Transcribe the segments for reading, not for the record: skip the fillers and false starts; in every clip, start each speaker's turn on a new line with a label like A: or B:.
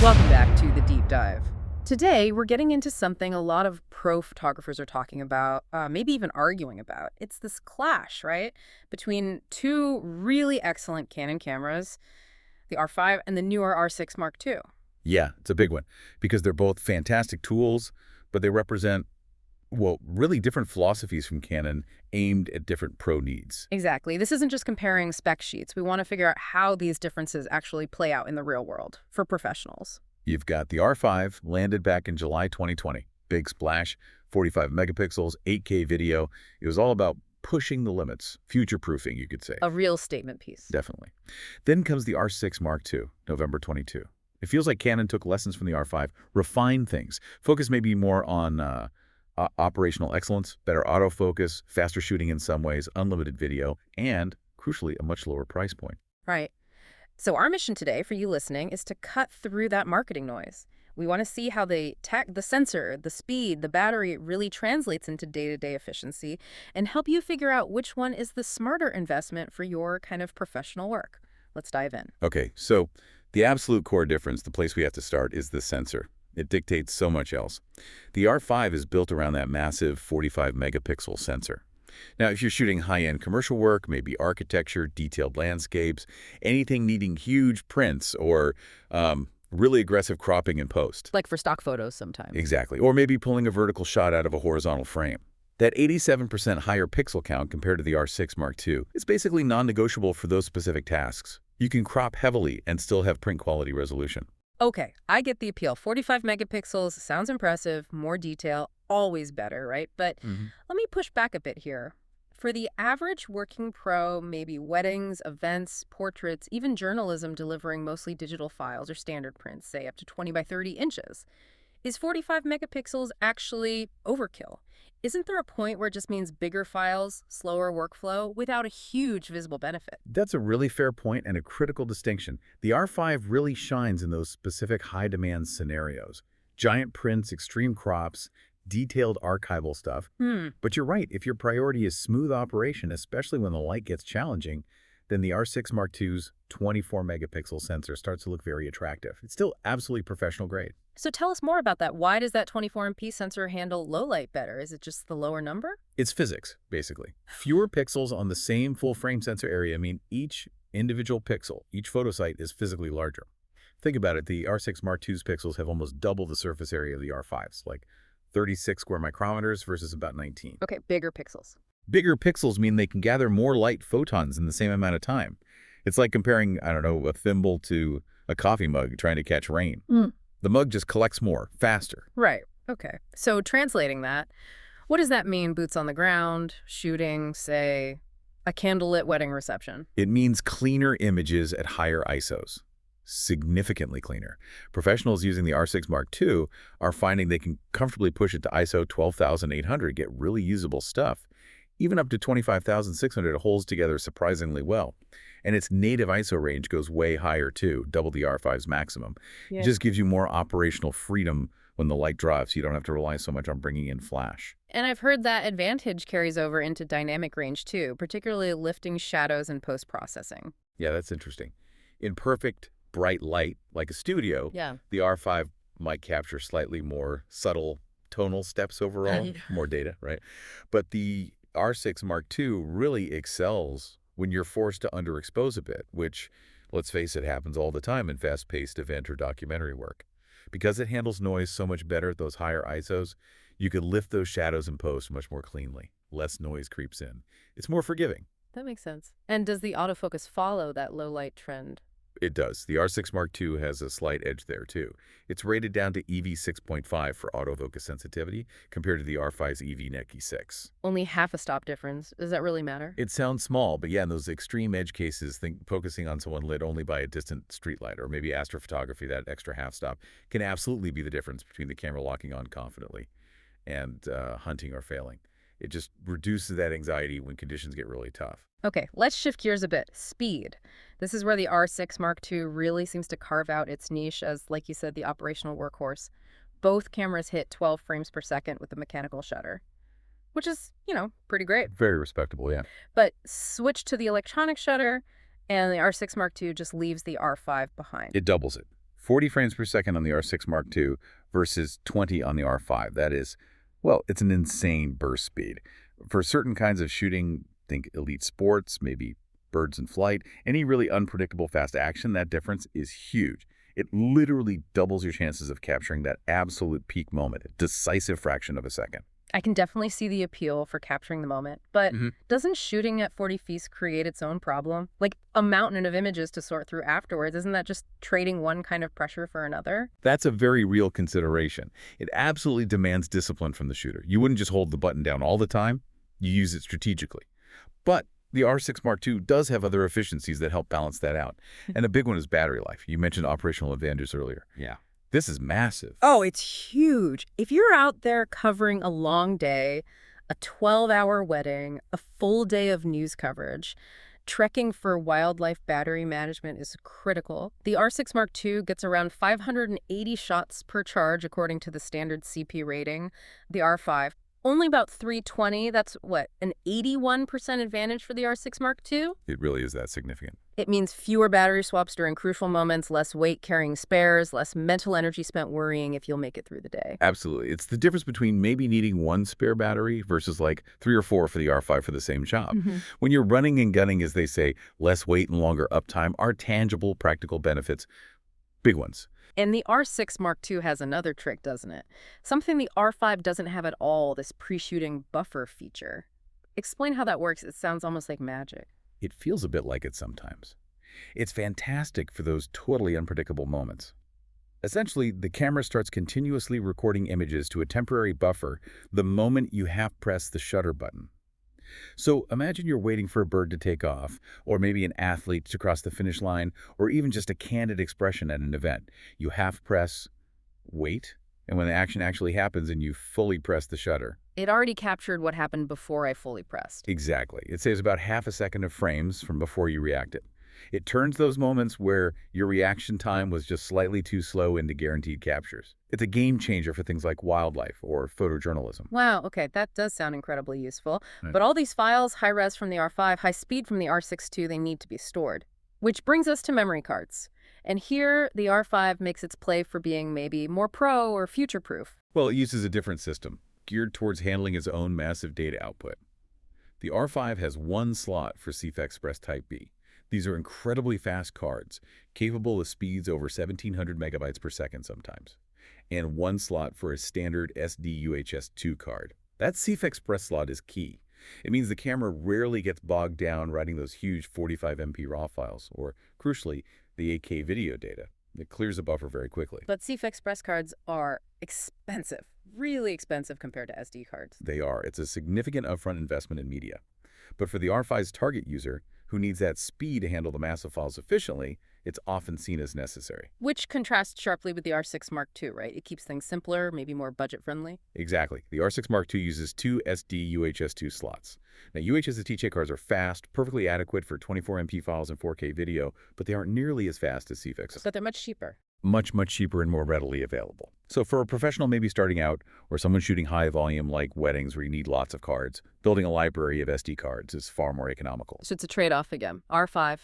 A: Welcome back to The Deep Dive. Today, we're getting into something a lot of pro photographers are talking about, maybe even arguing about. It's this clash, right, between two really excellent Canon cameras, the R5 and the newer R6 Mark II.
B: Yeah, it's a big one because they're both fantastic tools, but they represent, well, really different philosophies from Canon aimed at different pro needs.
A: Exactly. This isn't just comparing spec sheets. We want to figure out how these differences actually play out in the real world for professionals.
B: You've got the R5, landed back in July 2020. Big splash, 45 megapixels, 8K video. It was all about pushing the limits, future-proofing, you could say.
A: A real statement piece.
B: Definitely. Then comes the R6 Mark II, November 22. It feels like Canon took lessons from the R5, refined things, focused maybe more on operational excellence, better autofocus, faster shooting in some ways, unlimited video, and, crucially, a much lower price point.
A: Right. So our mission today for you listening is to cut through that marketing noise. We want to see how the tech, the sensor, the speed, the battery really translates into day-to-day efficiency and help you figure out which one is the smarter investment for your kind of professional work. Let's dive in.
B: Okay, so the absolute core difference, the place we have to start, is the sensor. It dictates so much else. The R5 is built around that massive 45 megapixel sensor. Now, if you're shooting high-end commercial work, maybe architecture, detailed landscapes, anything needing huge prints or really aggressive cropping in post.
A: Like for stock photos sometimes.
B: Exactly. Or maybe pulling a vertical shot out of a horizontal frame. That 87% higher pixel count compared to the R6 Mark II is basically non-negotiable for those specific tasks. You can crop heavily and still have print quality resolution.
A: Okay, I get the appeal. 45 megapixels sounds impressive, more detail, always better, right? But let me push back a bit here. For the average working pro, maybe weddings, events, portraits, even journalism delivering mostly digital files or standard prints, say up to 20 by 30 inches, is 45 megapixels actually overkill? Isn't there a point where it just means bigger files, slower workflow, without a huge visible benefit?
B: That's a really fair point and a critical distinction. The R5 really shines in those specific high-demand scenarios. Giant prints, extreme crops, detailed archival stuff. But you're right, if your priority is smooth operation, especially when the light gets challenging, then the R6 Mark II's 24 megapixel sensor starts to look very attractive. It's still absolutely professional grade.
A: So tell us more about that. Why does that 24MP sensor handle low light better? Is it just the lower number?
B: It's physics, basically. Fewer pixels on the same full-frame sensor area mean each individual pixel, each photo site, is physically larger. Think about it, the R6 Mark II's pixels have almost double the surface area of the R5's, like 36 square micrometers versus about 19.
A: Okay, bigger pixels.
B: Bigger pixels mean they can gather more light photons in the same amount of time. It's like comparing, I don't know, a thimble to a coffee mug trying to catch rain. The mug just collects more, faster.
A: Right. Okay. So translating that, what does that mean, boots on the ground, shooting, say, a candlelit wedding reception?
B: It means cleaner images at higher ISOs. Significantly cleaner. Professionals using the R6 Mark II are finding they can comfortably push it to ISO 12,800, get really usable stuff. Even up to 25,600 holds together surprisingly well. And its native ISO range goes way higher too, double the R5's maximum.
A: Yeah.
B: It just gives you more operational freedom when the light drops. You don't have to rely so much on bringing in flash.
A: And I've heard that advantage carries over into dynamic range too, particularly lifting shadows and post-processing.
B: Yeah, that's interesting. In perfect, bright light, like a studio, the R5 might capture slightly more subtle tonal steps overall, more data, right? But the R6 Mark II really excels when you're forced to underexpose a bit, which, let's face it, happens all the time in fast-paced event or documentary work. Because it handles noise so much better at those higher ISOs, you can lift those shadows in post much more cleanly. Less noise creeps in. It's more forgiving.
A: That makes sense. And does the autofocus follow that low light trend?
B: It does. The R6 Mark II has a slight edge there, too. It's rated down to EV 6.5 for autofocus sensitivity compared to the R5's EV NECI 6.
A: Only half a stop difference. Does that really matter?
B: It sounds small, but yeah, in those extreme edge cases, think focusing on someone lit only by a distant streetlight or maybe astrophotography, that extra half stop, can absolutely be the difference between the camera locking on confidently and hunting or failing. It just reduces that anxiety when conditions get really tough.
A: Okay, let's shift gears a bit. Speed. This is where the R6 Mark II really seems to carve out its niche as, like you said, the operational workhorse. Both cameras hit 12 frames per second with the mechanical shutter, which is, pretty great.
B: Very respectable, yeah.
A: But switch to the electronic shutter, and the R6 Mark II just leaves the R5 behind.
B: It doubles it. 40 frames per second on the R6 Mark II versus 20 on the R5. That is, well, it's an insane burst speed. For certain kinds of shooting, think elite sports, maybe birds in flight, any really unpredictable fast action, that difference is huge. It literally doubles your chances of capturing that absolute peak moment, a decisive fraction of a second.
A: I can definitely see the appeal for capturing the moment, but doesn't shooting at 40 feet create its own problem? Like a mountain of images to sort through afterwards, isn't that just trading one kind of pressure for another?
B: That's a very real consideration. It absolutely demands discipline from the shooter. You wouldn't just hold the button down all the time, you use it strategically. But the R6 Mark II does have other efficiencies that help balance that out. And a big one is battery life. You mentioned operational advantages earlier.
C: Yeah.
B: This is massive.
A: Oh, it's huge. If you're out there covering a long day, a 12-hour wedding, a full day of news coverage, trekking for wildlife battery management is critical. The R6 Mark II gets around 580 shots per charge according to the standard CP rating. The R5, only about 320. That's what, an 81% advantage for the R6 Mark II?
B: It really is that significant.
A: It means fewer battery swaps during crucial moments, less weight carrying spares, less mental energy spent worrying if you'll make it through the day.
B: Absolutely. It's the difference between maybe needing one spare battery versus like 3 or 4 for the R5 for the same job. When you're running and gunning, as they say, less weight and longer uptime are tangible, practical benefits. Big ones.
A: And the R6 Mark II has another trick, doesn't it? Something the R5 doesn't have at all, this pre-shooting buffer feature. Explain how that works. It sounds almost like magic.
B: It feels a bit like it sometimes. It's fantastic for those totally unpredictable moments. Essentially, the camera starts continuously recording images to a temporary buffer the moment you half-press the shutter button. So imagine you're waiting for a bird to take off, or maybe an athlete to cross the finish line, or even just a candid expression at an event. You half-press, wait, and when the action actually happens and you fully press the shutter.
A: It already captured what happened before I fully pressed.
B: Exactly. It saves about half a second of frames from before you reacted. It turns those moments where your reaction time was just slightly too slow into guaranteed captures. It's a game changer for things like wildlife or photojournalism.
A: Wow, okay, that does sound incredibly useful.
B: Right.
A: But all these files, high res from the R5, high speed from the R6 II, they need to be stored. Which brings us to memory cards. And here, the R5 makes its play for being maybe more pro or future-proof.
B: Well, it uses a different system, geared towards handling its own massive data output. The R5 has one slot for CF Express Type B. These are incredibly fast cards, capable of speeds over 1,700 megabytes per second sometimes, and one slot for a standard SD UHS-2 card. That CF Express slot is key. It means the camera rarely gets bogged down writing those huge 45 MP RAW files, or, crucially, the 8K video data. It clears the buffer very quickly.
A: But CF Express cards are expensive, really expensive compared to SD cards.
B: They are. It's a significant upfront investment in media. But for the R5's target user, who needs that speed to handle the massive files efficiently, it's often seen as necessary.
A: Which contrasts sharply with the R6 Mark II, right? It keeps things simpler, maybe more budget-friendly.
B: Exactly. The R6 Mark II uses 2 SD UHS-2 slots. Now, UHS-2 cards are fast, perfectly adequate for 24 MP files and 4K video, but they aren't nearly as fast as CF Express.
A: But they're much cheaper.
B: Much, much cheaper and more readily available. So for a professional maybe starting out, or someone shooting high volume like weddings where you need lots of cards, building a library of SD cards is far more economical.
A: So it's a trade-off again. R5,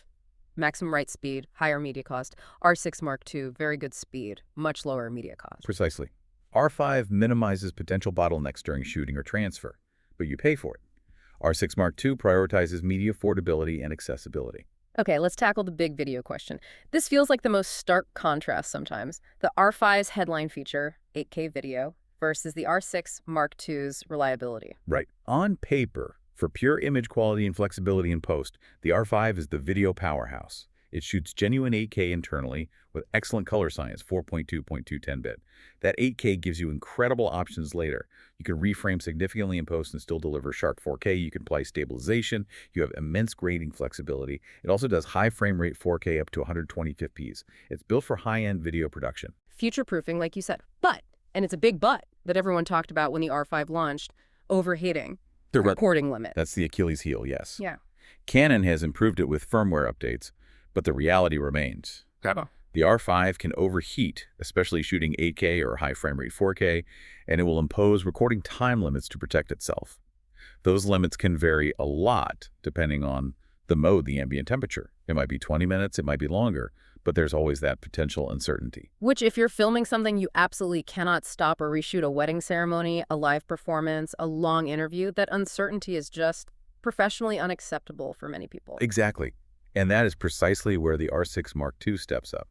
A: maximum write speed, higher media cost. R6 Mark II, very good speed, much lower media cost.
B: Precisely. R5 minimizes potential bottlenecks during shooting or transfer, but you pay for it. R6 Mark II prioritizes media affordability and accessibility.
A: Okay, let's tackle the big video question. This feels like the most stark contrast sometimes. The R5's headline feature, 8K video, versus the R6 Mark II's reliability.
B: Right. On paper, for pure image quality and flexibility in post, the R5 is the video powerhouse. It shoots genuine 8K internally with excellent color science, 4.2.210-bit. That 8K gives you incredible options later. You can reframe significantly in post and still deliver sharp 4K. You can apply stabilization. You have immense grading flexibility. It also does high frame rate 4K up to 120 fps. It's built for high-end video production.
A: Future-proofing, like you said. But, and it's a big but that everyone talked about when the R5 launched, overheating. The recording limit.
B: That's the Achilles heel, yes.
A: Yeah.
B: Canon has improved it with firmware updates, but the reality remains. The R5 can overheat, especially shooting 8K or high frame rate 4K, and it will impose recording time limits to protect itself. Those limits can vary a lot depending on the mode, the ambient temperature. It might be 20 minutes, it might be longer, but there's always that potential uncertainty.
A: Which, if you're filming something you absolutely cannot stop or reshoot, a wedding ceremony, a live performance, a long interview, that uncertainty is just professionally unacceptable for many people.
B: Exactly. And that is precisely where the R6 Mark II steps up.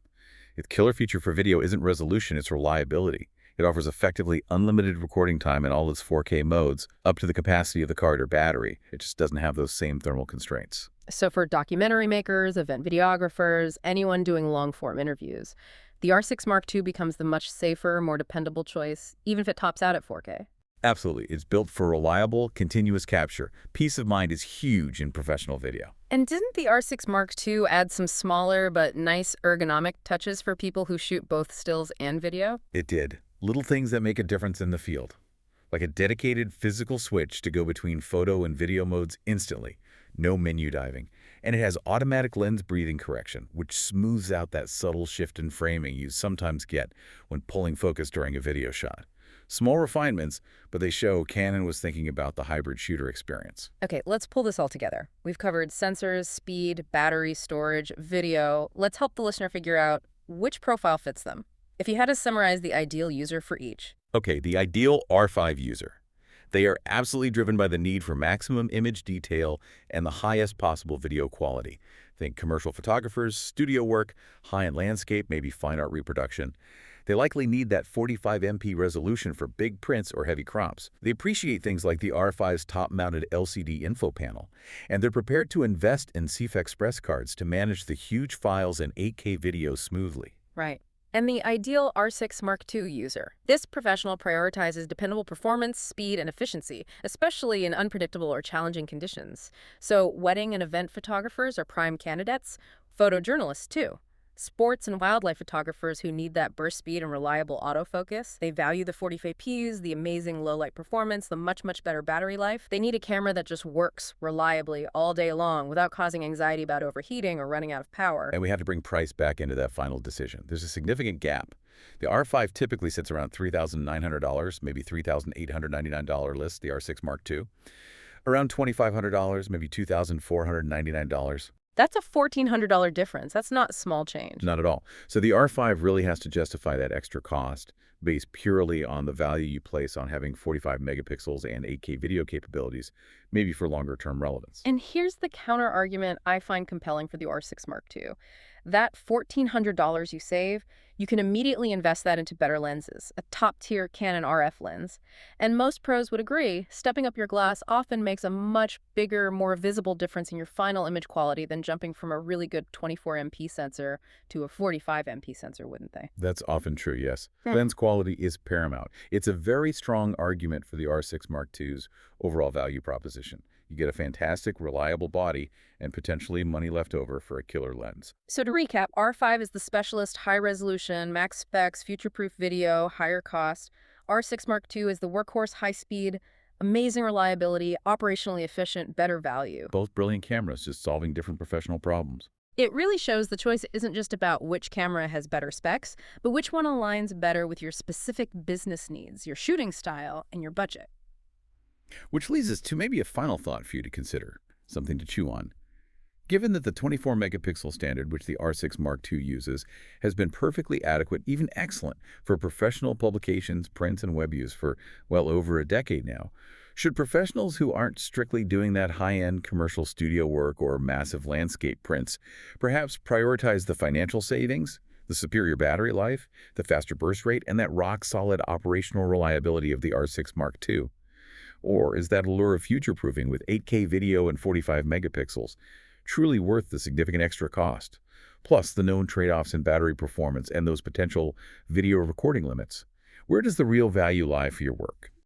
B: Its killer feature for video isn't resolution, it's reliability. It offers effectively unlimited recording time in all its 4K modes, up to the capacity of the card or battery. It just doesn't have those same thermal constraints.
A: So for documentary makers, event videographers, anyone doing long-form interviews, the R6 Mark II becomes the much safer, more dependable choice, even if it tops out at 4K.
B: Absolutely. It's built for reliable, continuous capture. Peace of mind is huge in professional video.
A: And didn't the R6 Mark II add some smaller but nice ergonomic touches for people who shoot both stills and video?
B: It did. Little things that make a difference in the field, like a dedicated physical switch to go between photo and video modes instantly, no menu diving, and it has automatic lens breathing correction, which smooths out that subtle shift in framing you sometimes get when pulling focus during a video shot. Small refinements, but they show Canon was thinking about the hybrid shooter experience.
A: Okay, let's pull this all together. We've covered sensors, speed, battery, storage, video. Let's help the listener figure out which profile fits them. If you had to summarize the ideal user for each.
B: Okay, the ideal R5 user. They are absolutely driven by the need for maximum image detail and the highest possible video quality. Think commercial photographers, studio work, high-end landscape, maybe fine art reproduction. They likely need that 45MP resolution for big prints or heavy crops. They appreciate things like the R5's top-mounted LCD info panel, and they're prepared to invest in CF Express cards to manage the huge files and 8K video smoothly.
A: Right. And the ideal R6 Mark II user. This professional prioritizes dependable performance, speed, and efficiency, especially in unpredictable or challenging conditions. So wedding and event photographers are prime candidates, photojournalists too. Sports and wildlife photographers who need that burst speed and reliable autofocus. They value the 45Ps, the amazing low-light performance, the much better battery life. They need a camera that just works reliably all day long without causing anxiety about overheating or running out of power.
B: And we have to bring price back into that final decision. There's a significant gap. The R5 typically sits around $3,900, maybe $3,899 list, the R6 Mark II. Around $2,500, maybe $2,499.
A: That's a $1,400 difference. That's not small change.
B: Not at all. So the R5 really has to justify that extra cost based purely on the value you place on having 45 megapixels and 8K video capabilities, maybe for longer-term relevance.
A: And here's the counter-argument I find compelling for the R6 Mark II. That $1,400 you save, you can immediately invest that into better lenses, a top-tier Canon RF lens. And most pros would agree, stepping up your glass often makes a much bigger, more visible difference in your final image quality than jumping from a really good 24MP sensor to a 45MP sensor, wouldn't they?
B: That's often true, yes. Lens quality is paramount. It's a very strong argument for the R6 Mark II's overall value proposition. You get a fantastic, reliable body and potentially money left over for a killer lens.
A: So to recap, R5 is the specialist high-resolution, max specs, future-proof video, higher cost. R6 Mark II is the workhorse high-speed, amazing reliability, operationally efficient, better value.
B: Both brilliant cameras, just solving different professional problems.
A: It really shows the choice isn't just about which camera has better specs, but which one aligns better with your specific business needs, your shooting style, and your budget.
B: Which leads us to maybe a final thought for you to consider, something to chew on. Given that the 24 megapixel standard, which the R6 Mark II uses, has been perfectly adequate, even excellent, for professional publications, prints, and web use for well over a decade now, should professionals who aren't strictly doing that high-end commercial studio work or massive landscape prints perhaps prioritize the financial savings, the superior battery life, the faster burst rate, and that rock-solid operational reliability of the R6 Mark II? Or is that allure of future-proofing with 8K video and 45 megapixels truly worth the significant extra cost, plus the known trade-offs in battery performance and those potential video recording limits? Where does the real value lie for your work?